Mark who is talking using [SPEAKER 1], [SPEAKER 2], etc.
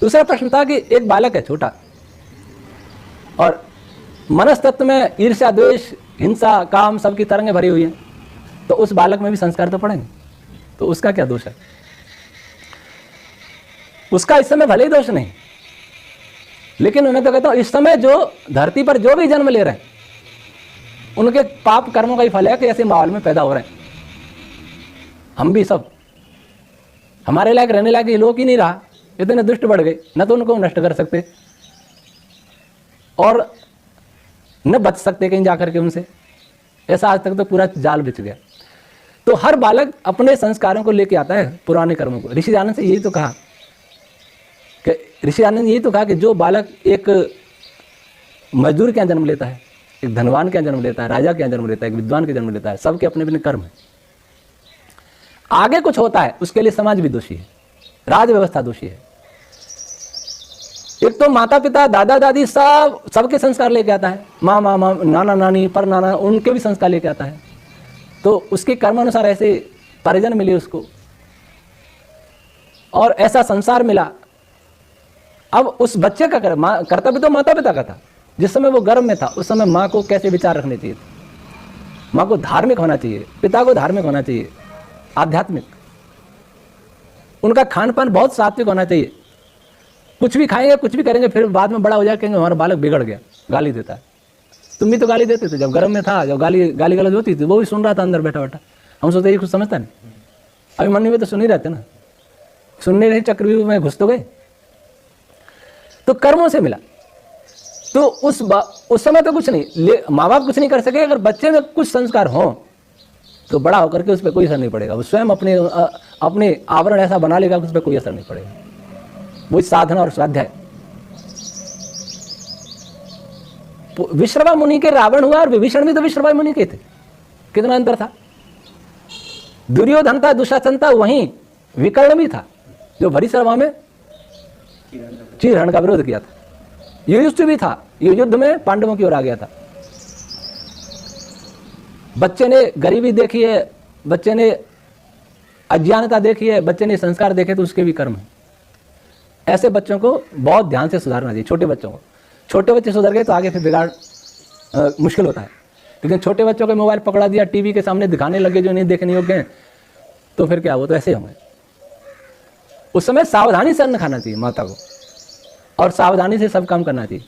[SPEAKER 1] दूसरा प्रश्न था कि एक बालक है छोटा और मनस्तत्व में ईर्ष्या, द्वेष, हिंसा, काम सबकी तरंगें भरी हुई हैं, तो उस बालक में भी संस्कार तो पड़ेंगे, तो उसका क्या दोष है? उसका इस समय भले ही दोष नहीं, लेकिन मैं तो कहता हूं इस समय जो धरती पर जो भी जन्म ले रहे हैं उनके पाप कर्मों का ही फल है कि ऐसे माहौल में पैदा हो रहे हैं। हम भी सब हमारे लायक रहने लायक ये लोग ही नहीं रहा, इतने दुष्ट बढ़ गए, न तो उनको नष्ट कर सकते और न बच सकते कहीं जाकर के उनसे। ऐसा आज तक तो पूरा जाल बिछ गया। तो हर बालक अपने संस्कारों को लेके आता है, पुराने कर्मों को। ऋषि आनंद से यही तो कहा कि जो बालक एक मजदूर के यहाँ जन्म लेता है, एक धनवान के यहाँ जन्म लेता है, राजा के यहाँ जन्म लेता है, एक विद्वान के जन्म लेता है, सबके अपने अपने कर्म है। आगे कुछ होता है उसके लिए समाज भी दोषी है, राज व्यवस्था दोषी है। एक तो माता पिता, दादा दादी सबके संस्कार लेके आता है, माँ नाना नानी, पर नाना, उनके भी संस्कार लेके आता है। तो उसके कर्मानुसार ऐसे परिजन मिले उसको और ऐसा संसार मिला। अब उस बच्चे का कर्तव्य तो माता पिता का था। जिस समय वो गर्भ में था उस समय माँ को कैसे विचार रखने चाहिए, माँ को धार्मिक होना चाहिए, पिता को धार्मिक होना चाहिए, आध्यात्मिक। उनका खान पान बहुत सात्विक होना चाहिए। कुछ भी खाएंगे, कुछ भी करेंगे, फिर बाद में बड़ा हो जाएगा हमारा बालक बिगड़ गया, गाली देता है। तुम भी तो गाली देते थे जब गर्भ में था, जब गाली गलौज होती थी, वो भी सुन रहा था अंदर बैठा बैठा। हम सोचते ये कुछ समझता नहीं, अभी मन में तो सुन ही रहते ना, सुनने नहीं, चक्रव्यूह में घुस तो गए। तो कर्मों से मिला। तो उस समय तो कुछ नहीं, माँ बाप कुछ नहीं कर सके। अगर बच्चे में कुछ संस्कार हो तो बड़ा होकर के उस पर कोई असर नहीं पड़ेगा। वो स्वयं अपने आवरण ऐसा बना लेगा कि उस पर कोई असर नहीं पड़ेगा। वो साधना और स्वाध्याय। विश्रवा मुनि के रावण हुआ और विभीषण भी तो विश्रवा मुनि के थे। कितना अंतर था। दुर्योधन था, दुशासन था, वहीं विकर्ण भी था जो भरी सभा में चीरहरण का विरोध किया था। युधिष्ठिर भी था, ये युद्ध में पांडवों की ओर आ गया था। बच्चे ने गरीबी देखी है, बच्चे ने अज्ञानता देखी है, बच्चे ने संस्कार देखे, तो उसके भी कर्म है। ऐसे बच्चों को बहुत ध्यान से सुधारना चाहिए। छोटे बच्चों को, छोटे बच्चे सुधर गए तो आगे फिर बिगाड़ मुश्किल होता है। लेकिन छोटे बच्चों को मोबाइल पकड़ा दिया, टीवी के सामने दिखाने लगे जो नहीं देखने योग्य हैं, तो फिर क्या, वो तो ऐसे होंगे। उस समय सावधानी से अन्न खाना चाहिए माता को और सावधानी से सब काम करना चाहिए।